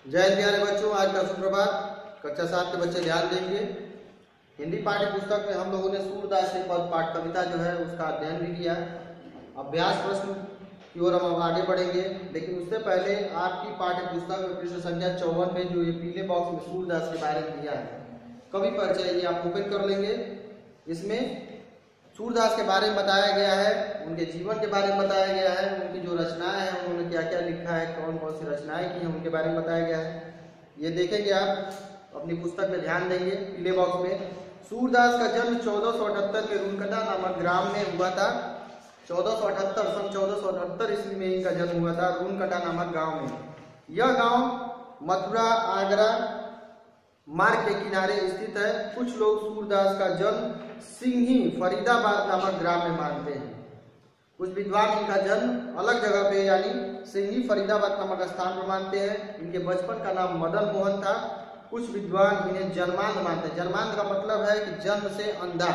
जय हिंद प्यारे बच्चों, आज का सुप्रभात। कक्षा 7 के बच्चे ध्यान देंगे। हिंदी पाठ्य पुस्तक में हम लोगों ने सूरदास के पद पाठ कविता जो है उसका अध्ययन भी किया। अभ्यास प्रश्न की ओर हम आगे बढ़ेंगे, लेकिन उससे पहले आपकी पाठ्य पुस्तक में पृष्ठ संख्या 54 में जो ये पीले बॉक्स में सूरदास के बारे में दिया है कवि परिचय, ये आप ओपन कर लेंगे। इसमें सूरदास के बारे में बताया गया है, उनके जीवन के बारे में बताया गया है, उनकी जो रचनाएं हैं उन्होंने क्या क्या लिखा है, कौन कौन सी रचनाएं की हैं उनके बारे में बताया गया है। ये देखेंगे, आप अपनी पुस्तक में ध्यान देंगे। पीले बॉक्स में सूरदास का जन्म 1478 में रूनकटा नामक ग्राम में हुआ था। 1478 सन 1478 ईस्वी में इनका जन्म हुआ था रूनकटा नामक गाँव में। यह गाँव मथुरा आगरा मार्ग के किनारे स्थित है। कुछ लोग सूरदास का जन्म सिंही फरीदाबाद नामक ग्राम में मानते हैं। कुछ विद्वान इनका जन्म अलग जगह पे यानी सिंही फरीदाबाद नामक स्थान पर मानते हैं। इनके बचपन का नाम मदन मोहन था। कुछ विद्वान इन्हें जन्मांध मानते हैं। जन्मांध का मतलब है कि जन्म से अंधा।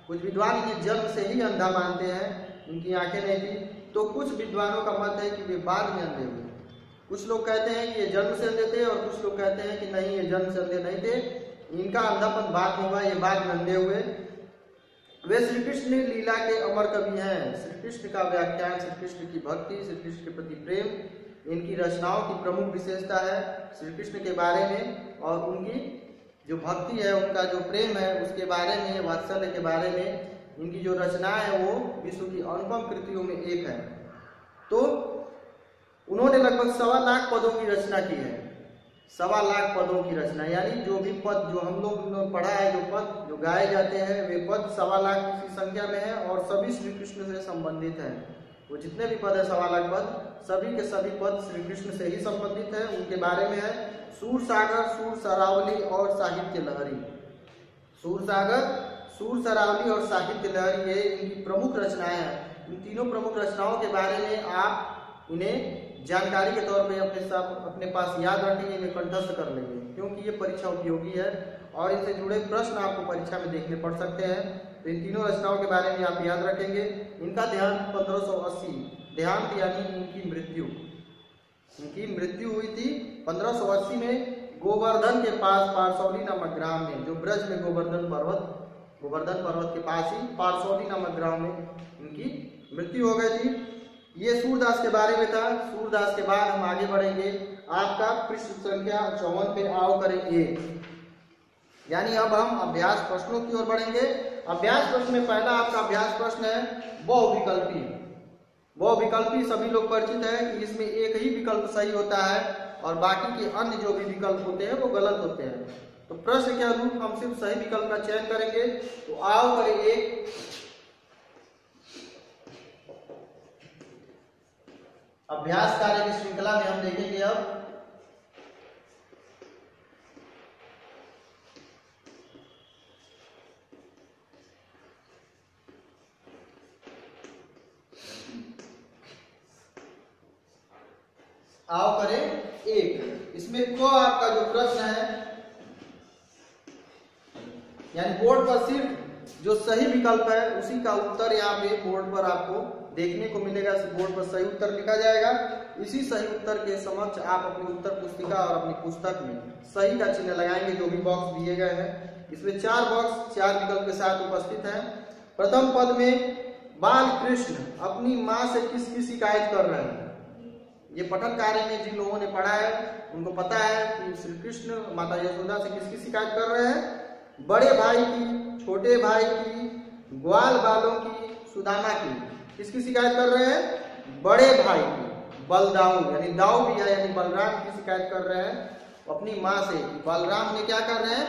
कुछ विद्वान इन्हें जन्म से ही अंधा मानते हैं, इनकी आंखें नहीं थी। तो कुछ विद्वानों का मत है कि वे बाद में अंधे हुए। कुछ लोग कहते हैं कि ये जन्म से अंधे थे और कुछ लोग कहते हैं कि नहीं, ये जन्म से अंधे नहीं थे, इनका अंधापन बाद में हुआ, ये बाद में अंधे हुए। वे श्री कृष्ण लीला के अमर कवि हैं। श्री कृष्ण का व्याख्यान, श्री कृष्ण की भक्ति, श्री कृष्ण के प्रति प्रेम इनकी रचनाओं की प्रमुख विशेषता है। श्री कृष्ण के बारे में और उनकी जो भक्ति है, उनका जो प्रेम है उसके बारे में, वात्सल्य के बारे में इनकी जो रचनाएं है वो विश्व की अनुपम कृतियों में एक है। तो उन्होंने लगभग 1.25 लाख पदों की रचना की है। 1.25 लाख पदों की रचना, यानी जो भी पद जो हम लोग ने पढ़ा है, जो पद जो गाए जाते हैं वे पद 1.25 लाख की संख्या में है और सभी श्री कृष्ण से संबंधित हैं। वो जितने भी पद है 1.25 लाख पद, सभी के सभी पद श्री कृष्ण से ही संबंधित है। उनके बारे में है सूर सागर, सूर सरावली और साहित्य लहरी। सूर सागर, सूर सरावली और साहित्य लहरी ये इनकी प्रमुख रचनाएं हैं। इन तीनों प्रमुख रचनाओं के बारे में आप इन्हें जानकारी के तौर पे अपने पास याद रखेंगे, इन्हें कंठस्थ कर लेंगे, क्योंकि ये परीक्षा उपयोगी है और इनसे जुड़े प्रश्न आपको परीक्षा में देखने पड़ सकते हैं। तो इन तीनों रचनाओं के बारे में आप याद रखेंगे। इनका देहांत 1580, देहांत यानी इनकी मृत्यु हुई थी 1580 में गोवर्धन के पास पारसौली नामक ग्राम में, जो ब्रज में गोवर्धन पर्वत के पास ही पारसौली नामक ग्राम में इनकी मृत्यु हो गई थी। ये सूरदास के बारे में था। सूरदास के बाद हम आगे बढ़ेंगे। आपका पृष्ठ संख्या 54 पे आओ करें 1, यानी अब हम अभ्यास प्रश्नों की ओर बढ़ेंगे। अभ्यास प्रश्न में पहला आपका अभ्यास प्रश्न है बहुविकल्पी। बहुविकल्पी सभी लोग परिचित है कि इसमें एक ही विकल्प सही होता है और बाकी के अन्य जो भी विकल्प होते हैं वो गलत होते हैं। तो प्रश्न के अनुरूप हम सिर्फ सही विकल्प का चयन करेंगे। तो आओ करें 1। अभ्यास कार्य की श्रृंखला में हम देखेंगे अब आओ करें 1। इसमें को आपका जो प्रश्न है, यानी बोर्ड पर सिर्फ जो सही विकल्प है उसी का उत्तर यहाँ पे बोर्ड पर आपको देखने को मिलेगा। बोर्ड पर सही उत्तर लिखा जाएगा। इसी सही उत्तर के समक्ष आप अपनी उत्तर पुस्तिका और अपनी पुस्तक में सही का चिन्ह लगाएंगे, जो भी बॉक्स दिए गए हैं। इसमें 4 बॉक्स 4 विकल्प के साथ उपस्थित हैं। प्रथम पद में बाल कृष्ण अपनी माँ से किसकी शिकायत कर रहे हैं। ये पठन कार्य में जिन लोगों ने पढ़ा है उनको पता है कि श्री कृष्ण माता यशोदा से किसकी शिकायत कर रहे हैं। बड़े भाई की, छोटे भाई की, ग्वाल बालों की, सुदामा की। किसकी शिकायत कर रहे हैं? बड़े भाई की। बलदाऊ यानी दाऊ भी है, यानी बलराम की शिकायत कर रहे हैं अपनी माँ से। बलराम ने क्या कर रहे हैं?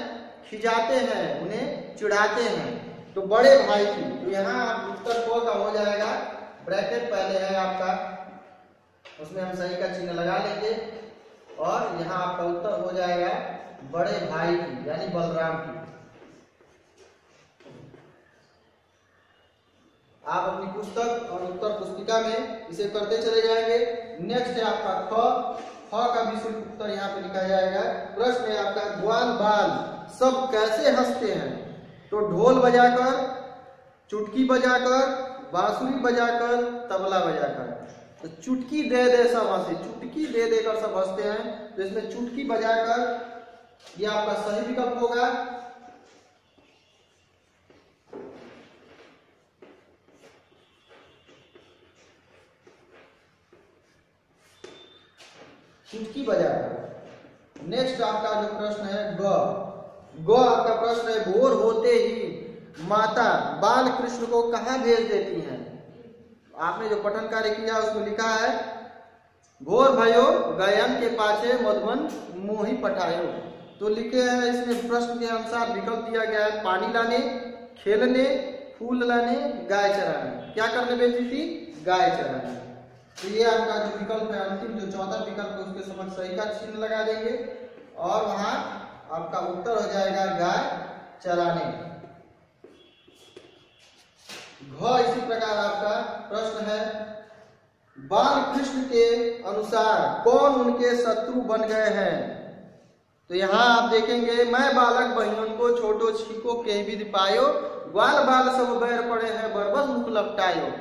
खिजाते हैं, उन्हें चिढ़ाते हैं। तो बड़े भाई की, तो यहाँ उत्तर को का हो जाएगा। ब्रैकेट पहले है आपका, उसमें हम सही का चिन्ह लगा लेंगे और यहाँ आपका उत्तर हो जाएगा बड़े भाई की, यानी बलराम की। आप अपनी पुस्तक और उत्तर पुस्तिका में इसे करते चले जाएंगे। नेक्स्ट है आपका ख का भी सिर्फ उत्तर यहाँ पे लिखा जाएगा। प्रश्न है आपका ग्वाल बाल सब कैसे हंसते हैं। तो ढोल बजाकर, चुटकी बजाकर, बांसुरी बजाकर, तबला बजाकर। तो चुटकी दे दे सब हंसे, चुटकी दे देकर सब हंसते हैं। तो इसमें चुटकी बजाकर ये आपका सही विकल्प होगा। चुटकी बजाकर। नेक्स्ट आपका जो प्रश्न है ग आपका प्रश्न है, भोर होते ही माता बाल कृष्ण को कहाँ भेज देती हैं? आपने जो पठन कार्य किया उसमें लिखा है, भोर भयो गायन के पाछे मधुबन मोही पठायो। तो लिखे हैं इसमें प्रश्न के अनुसार विकल्प दिया गया है, पानी लाने, खेलने, फूल लाने, गाय चराने। क्या करने भेजी थी? गाय चराने। तो ये आपका जो विकल्प है अंतिम जो चौथा विकल्प है उसके समक्ष सही का चिन्ह लगा देंगे और वहां आपका उत्तर हो जाएगा गाय चराने। घ इसी प्रकार आपका प्रश्न है, बाल कृष्ण के अनुसार कौन उनके शत्रु बन गए हैं? तो यहाँ आप देखेंगे, मैं बालक बहिनन को छोटो छीको के विधि पायो, ग्वाल बाल सब बैर पड़े हैं बरबस मुख लपटायो।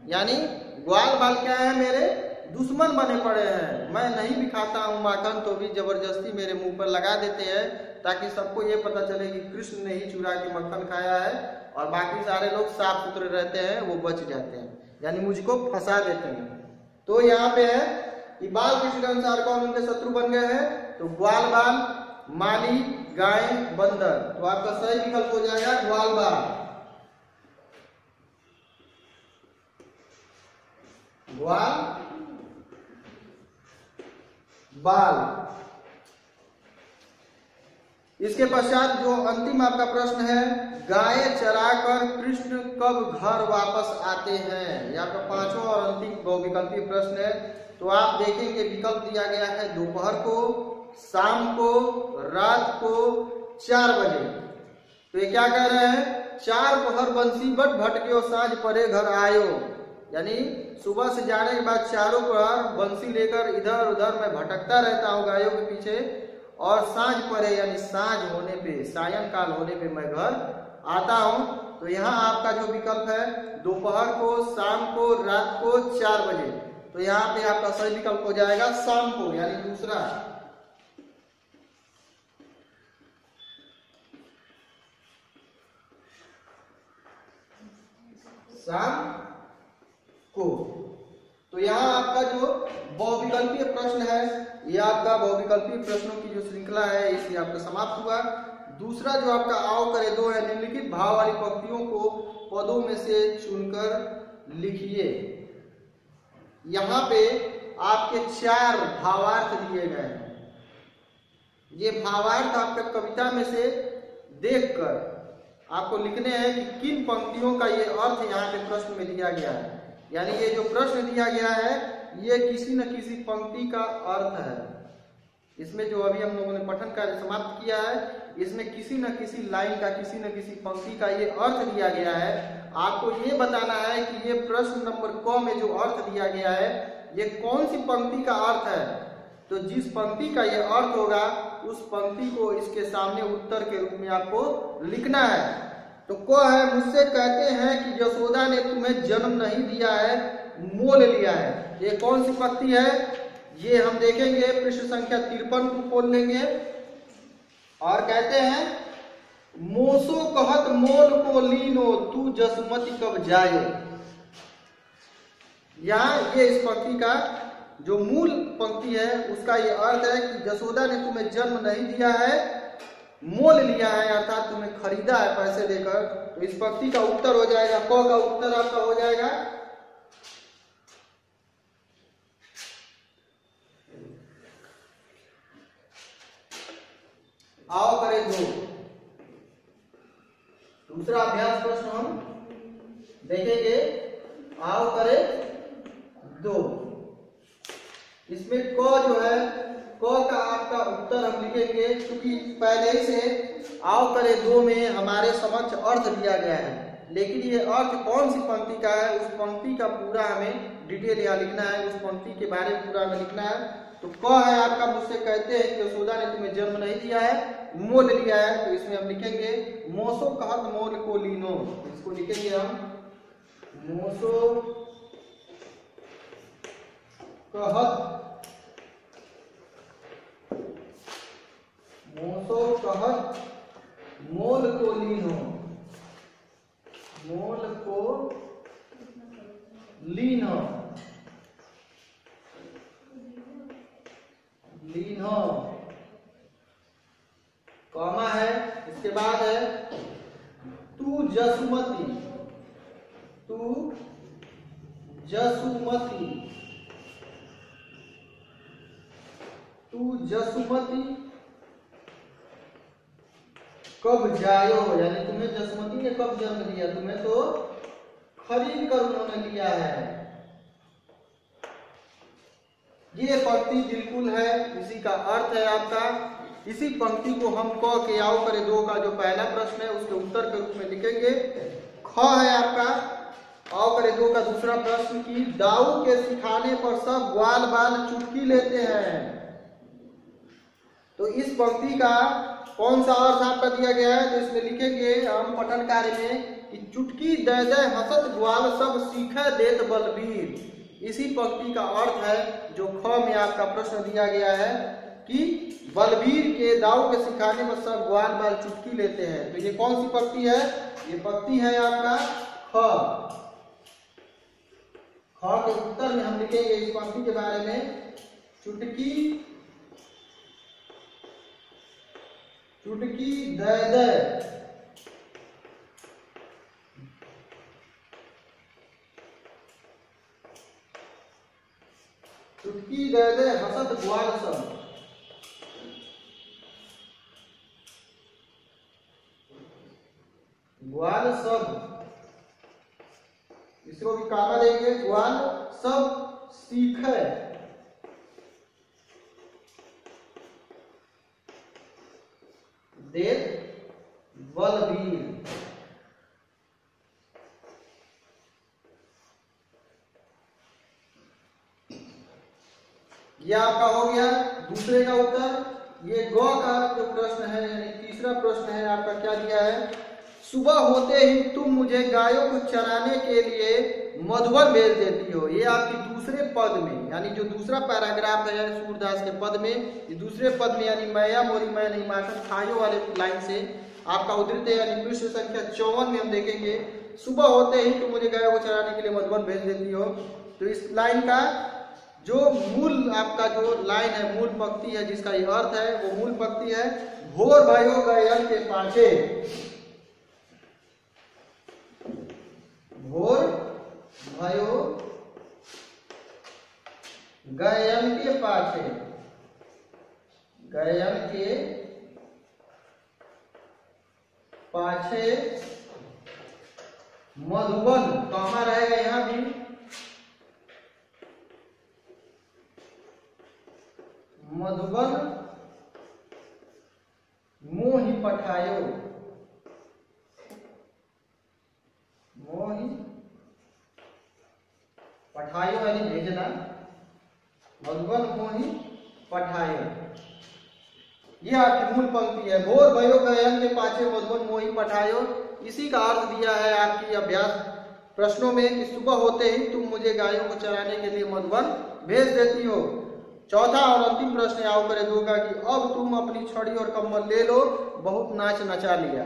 यानी ग्वाल बाल क्या है? मेरे दुश्मन बने पड़े हैं। मैं नहीं भी खाता हूँ माखन तो भी जबरदस्ती मेरे मुंह पर लगा देते हैं ताकि सबको ये पता चले कि कृष्ण ने ही चुरा के मक्खन खाया है और बाकी सारे लोग साफ सुथरे रहते हैं, वो बच जाते हैं, यानी मुझको फंसा देते हैं। तो यहाँ पे है कि बाल कृष्ण के अनुसार कौन उनके शत्रु बन गए हैं? तो ग्वाल बाल, माली, गाय, बंदर। तो आपका सही विकल्प हो जाएगा ग्वाल बाल। ग्वाल बाल। इसके पश्चात जो अंतिम आपका प्रश्न है, गाय चराकर कृष्ण कब घर वापस आते हैं? यह आपका पांचवा और अंतिम बहुविकल्पीय प्रश्न है। तो आप देखेंगे विकल्प दिया गया है दोपहर को, शाम को, रात को, 4 बजे। तो ये क्या कह रहे हैं? 4 पहर बंसी बट भटके साँझ परे घर आयो। यानी सुबह से जाने के बाद चारों पहर बंसी लेकर इधर उधर मैं भटकता रहता हूँ गायों के पीछे, और सांझ परे यानी सांझ होने पे, सायंकाल होने पे मैं घर आता हूँ। तो यहाँ आपका जो विकल्प है दोपहर को, शाम को, रात को, 4 बजे। तो यहाँ पे आपका सही विकल्प हो जाएगा शाम को, यानी दूसरा। शाम को। तो यहाँ आपका जो बहुविकल्पीय प्रश्न है, ये आपका बहुविकल्पीय प्रश्नों की जो श्रृंखला है इसलिए आपका समाप्त हुआ। दूसरा जो आपका आओ करे दो है, निम्नलिखित भाव वाली पंक्तियों को पदों में से चुनकर लिखिए। यहाँ पे आपके 4 भावार्थ दिए गए हैं। ये भावार्थ आपका कविता में से देखकर आपको लिखने हैं कि किन पंक्तियों का ये अर्थ यहाँ पे प्रश्न में दिया गया है। यानी ये जो प्रश्न दिया गया है ये किसी न किसी पंक्ति का अर्थ है। इसमें जो अभी हम लोगों ने पठन कार्य समाप्त किया है, इसमें किसी न किसी लाइन का, किसी न किसी पंक्ति का ये अर्थ दिया गया है। आपको ये बताना है कि ये प्रश्न नंबर क में जो अर्थ दिया गया है ये कौन सी पंक्ति का अर्थ है। तो जिस पंक्ति का ये अर्थ होगा उस पंक्ति को इसके सामने उत्तर के रूप में आपको लिखना है। तो क है, मुझसे कहते हैं कि यशोदा ने तुम्हें जन्म नहीं दिया है, मोल लिया है। ये कौन सी पंक्ति है? ये हम देखेंगे पृष्ठ संख्या 53 को खोल लेंगे और कहते हैं, मोसो कहत मोल को लीनो तू जसमति कब जाए। यहाँ ये इस पंक्ति का जो मूल पंक्ति है उसका ये अर्थ है कि यशोदा ने तुम्हें जन्म नहीं दिया है, मोल लिया है, अर्थात तुम्हें खरीदा है पैसे देकर। तो इस पंक्ति का उत्तर हो जाएगा, क का उत्तर आपका हो जाएगा आओ करे दो। दूसरा अभ्यास प्रश्न हम देखेंगे, आओ करे दो। इसमें क जो है, क का आपका उत्तर हम लिखेंगे, क्योंकि पहले से आओ करे दो में हमारे समक्ष अर्थ दिया गया है, लेकिन ये अर्थ कौन सी पंक्ति का है उस पंक्ति का पूरा हमें डिटेल यहाँ लिखना है, उस पंक्ति के बारे में पूरा हमें लिखना है। तो क है आपका, मुझसे कहते हैं कि यशोदा ने तुम्हें जन्म नहीं दिया है, मोल लिया है। तो इसमें हम लिखेंगे मोसो कहत मोल को लीनो। इसको लिखेंगे हम मोसो कहत मोसो कहत मोल को लीनो, मोल को लीनो, लीनो, कॉमा है, इसके बाद है तू जसुमती, तू जसुमती, तू जसुमती कब जायो, यानी तुम्हें जसुमती ने कब जन्म दिया, तुम्हें तो खरीद कर उन्होंने लिया है। ये पंक्ति बिल्कुल है, इसी का अर्थ है आपका। इसी पंक्ति को हम क के आओ करे दो का जो पहला प्रश्न है उसके उत्तर के रूप में लिखेंगे। ख है आपका आओ करे दो का दूसरा प्रश्न की दाऊ के सिखाने पर सब ग्वाल बाल चुटकी लेते हैं। तो इस पंक्ति का कौन सा अर्थ आपका दिया गया है, तो इसमें लिखेंगे हम पठन कार्य में कि चुटकी दे दे हसत ग्वाल सब सीखे देत बलबीर। इसी पंक्ति का अर्थ है जो ख में आपका प्रश्न दिया गया है कि बलबीर के दाऊ के सिखाने पर सब ग्वाल बाल चुटकी लेते हैं। तो ये कौन सी पंक्ति है, ये पंक्ति है आपका ख। ख के उत्तर में हम लिखेंगे इस पंक्ति के बारे में चुटकी चुटकी दे दे चुटकी दे दे हसत ग्वाल सब, ग्वाल सब, इसको भी कामा देंगे, ग्वाल सब सीखे देत बलबीर। यह आपका हो गया दूसरे का उत्तर। ये ग का जो प्रश्न है यानी तीसरा प्रश्न है आपका क्या दिया है, सुबह होते ही तुम मुझे गायों को चराने के लिए मधुबन भेज देती हो। ये आपकी दूसरे पद में यानी जो दूसरा पैराग्राफ है सूरदास के पद में, ये दूसरे पद में यानी मैया मोरी मैं नहीं माखन खायो वाले लाइन से आपका उद्धृत है, यानी पृष्ठ संख्या 54 में हम देखेंगे सुबह होते ही तुम मुझे गायों को चराने के लिए मधुबन भेज देती हो। तो इस लाइन का जो मूल आपका जो लाइन है मूल पंक्ति है जिसका ये अर्थ है वो मूल पंक्ति है भोर भयो गयन के पाछे, भोर भयो गयन के पाछे, गयन के पाछे मधुबन, कॉमा रहेगा यहां भी, मधुबन मोहि पठायो, मोहि पठायो यानी भेजना, मधुबन मोहि पठायो। यह आपकी मूल पंक्ति है भोर भयो गयन के पाछे मधुबन मोहि पठायो। इसी का अर्थ दिया है आपकी अभ्यास प्रश्नों में कि सुबह होते ही तुम मुझे गायों को चराने के लिए मधुबन भेज देती हो। चौथा और अंतिम प्रश्न आओ करे दो का कि अब तुम अपनी छड़ी और कम्बल ले लो बहुत नाच नचा लिया।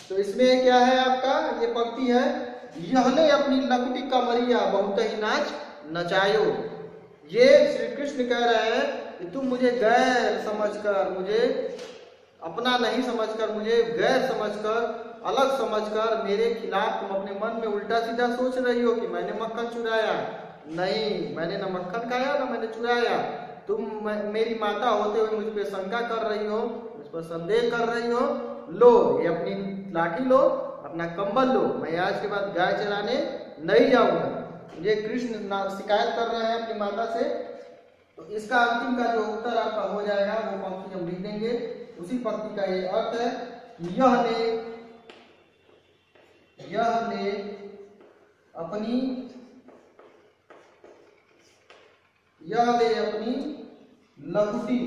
तो इसमें क्या है आपका ये पंक्ति है यहले अपनी लकुटी कमरिया बहुत ही नाच नचायो। ये श्री कृष्ण कह रहे हैं कि तुम मुझे गैर समझकर, मुझे अपना नहीं समझकर, मुझे गैर समझकर, अलग समझकर मेरे खिलाफ तुम अपने मन में उल्टा सीधा सोच रही हो कि मैंने मक्खन चुराया। नहीं, मैंने न मक्खन खाया न मैंने चुराया। तुम मेरी माता होते हुए मुझ पर शंका कर रही हो, मुझ पर संदेह कर रही हो। लो ये अपनी लाठी लो, अपना कंबल लो, मैं आज के बाद गाय चराने नहीं जाऊंगा। ये कृष्ण शिकायत कर रहे हैं अपनी माता से। तो इसका अंतिम का जो उत्तर आपका हो जाएगा वो पंक्ति हम लिख देंगे। उसी पंक्ति का ये अर्थ है यह ने अपनी लकुटी,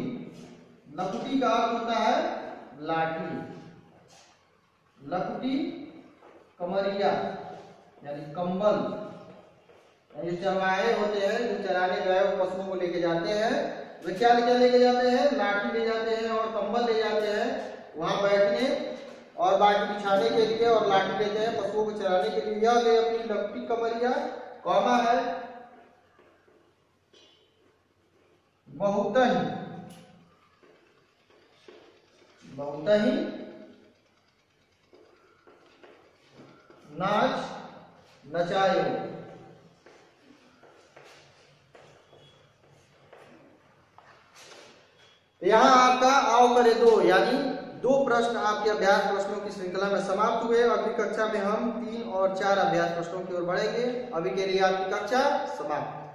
लकुटी का अर्थ होता है लाठी, लकुटी कमरिया यानी कंबल। जो चरवाहे होते हैं जो चराने गायों पशुओं को लेके जाते हैं वे क्या लेके जाते हैं? लाठी ले जाते हैं और कंबल ले जाते हैं वहां बैठने और बाकी बिछाने के लिए, और लाठी लेते हैं पशुओं को चराने के लिए। यह ले अपनी लपटी कमरिया, कौमा है बहुत ही नाच नचायो। यहाँ आपका आओ करे दो, यानी 2 प्रश्न आपके अभ्यास प्रश्नों की श्रृंखला में समाप्त हुए। अगली कक्षा में हम 3 और 4 अभ्यास प्रश्नों की ओर बढ़ेंगे। अभी के लिए आपकी कक्षा समाप्त।